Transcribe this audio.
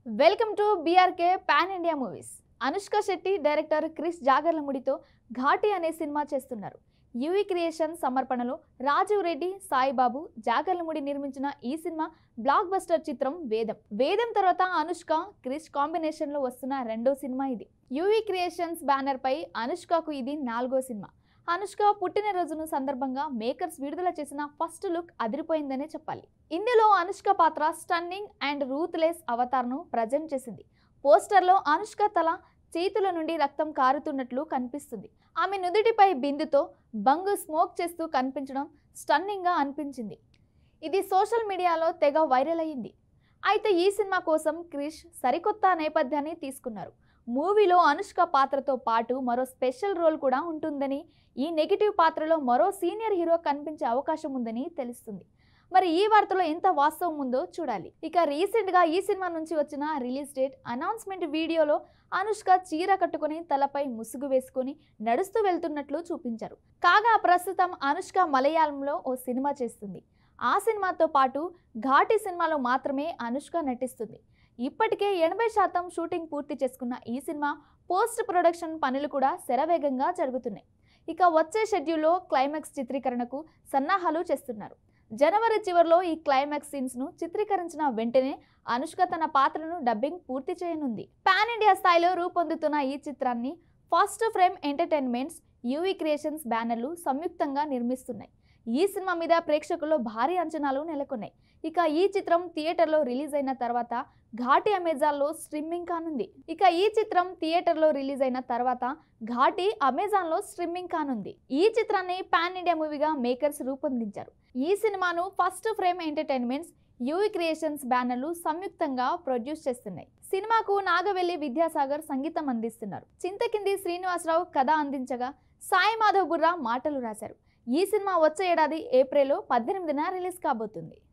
Welcome to BRK pan India movies. Anushka Shetty director Krish జాగర్లముడితో ఘాటి అనే cinema చేస్తున్నారు. యూవీ క్రియేషన్ సమర్పణలో రాజీవ్ రెడ్డి, సాయిబాబు, జాగర్లముడి నిర్మించిన ఈ సినిమా బ్లాక్ బస్టర్ చిత్రం వేదం. వేదం తర్వాత అనుష్క, క్రిష్ కాంబినేషన్ లో వస్తున్న రెండో సినిమా ఇది. యూవీ క్రియేషన్స్ బ్యానర్ పై అనుష్కకు ఇది 4వ సినిమా. అనుష్క పుట్టినరోజును సందర్భంగా మేకర్స్ విడుదల చేసిన ఫస్ట్ లుక్ అదిరిపోయిందనే చెప్పాలి. ఇందులో అనుష్క పాత్ర స్టన్నింగ్ అండ్ రూత్లెస్ అవతార్ను ప్రజెంట్ చేసింది. పోస్టర్లో అనుష్క తల, చేతుల నుండి రక్తం కారుతున్నట్లు కనిపిస్తుంది. ఆమె నుదుటిపై బిందుతో బంగు స్మోక్ చేస్తూ కనిపించడం స్టన్నింగ్గా అనిపించింది. ఇది సోషల్ మీడియాలో తెగ వైరల్ అయ్యింది. అయితే ఈ సినిమా కోసం క్రిష్ సరికొత్త నేపథ్యాన్ని తీసుకున్నారు. మూవీలో అనుష్క పాత్రతో పాటు మరో స్పెషల్ రోల్ కూడా ఉంటుందని, ఈ నెగిటివ్ పాత్రలో మరో సీనియర్ హీరో కనిపించే అవకాశం ఉందని తెలుస్తుంది. మరి ఈ వార్తలో ఎంత వాస్తవం ఉందో చూడాలి. ఇక రీసెంట్గా ఈ సినిమా నుంచి వచ్చిన రిలీజ్ డేట్ అనౌన్స్మెంట్ వీడియోలో అనుష్క చీర కట్టుకుని తలపై ముసుగు వేసుకుని నడుస్తూ వెళ్తున్నట్లు చూపించారు. కాగా ప్రస్తుతం అనుష్క మలయాళంలో ఓ సినిమా చేస్తుంది. ఆ సినిమాతో పాటు ఘాటి సినిమాలో మాత్రమే అనుష్క నటిస్తుంది. ఇప్పటికే 80% షూటింగ్ పూర్తి చేసుకున్న ఈ సినిమా పోస్ట్ ప్రొడక్షన్ పనులు కూడా శరవేగంగా జరుగుతున్నాయి. ఇక వచ్చే షెడ్యూల్లో క్లైమాక్స్ చిత్రీకరణకు సన్నాహాలు చేస్తున్నారు. జనవరి చివరిలో ఈ క్లైమాక్స్ సీన్స్ ను చిత్రీకరించిన వెంటనే అనుష్క తన పాత్రను డబ్బింగ్ పూర్తి చేయనుంది. పాన్ ఇండియా స్థాయిలో రూపొందుతున్న ఈ చిత్రాన్ని first frame entertainments, UV creations బ్యానర్లు సంయుక్తంగా నిర్మిస్తున్నాయి. ఈ సినిమా మీద ప్రేక్షకుల్లో భారీ అంచనాలు నెలకొన్నాయి. ఇక ఈ చిత్రం థియేటర్లో రిలీజ్ అయిన తర్వాత ఘాటి అమెజాన్లో స్ట్రీమింగ్ కానుంది. ఈ చిత్రాన్ని పాన్ ఇండియా మూవీగా మేకర్స్ రూపొందించారు. ఈ సినిమాను first frame entertainments, UV creations బ్యానర్లు సంయుక్తంగా ప్రొడ్యూస్ చేస్తున్నాయి. సినిమాకు నాగవెల్లి విద్యాసాగర్ సంగీతం అందిస్తున్నారు. చింతకింది శ్రీనివాసరావు కథ అందించగా సాయి మాధవ్ బుర్రా మాటలు రాశారు. ఈ సినిమా వచ్చే ఏడాది ఏప్రిల్ 18న రిలీజ్ కాబోతుంది.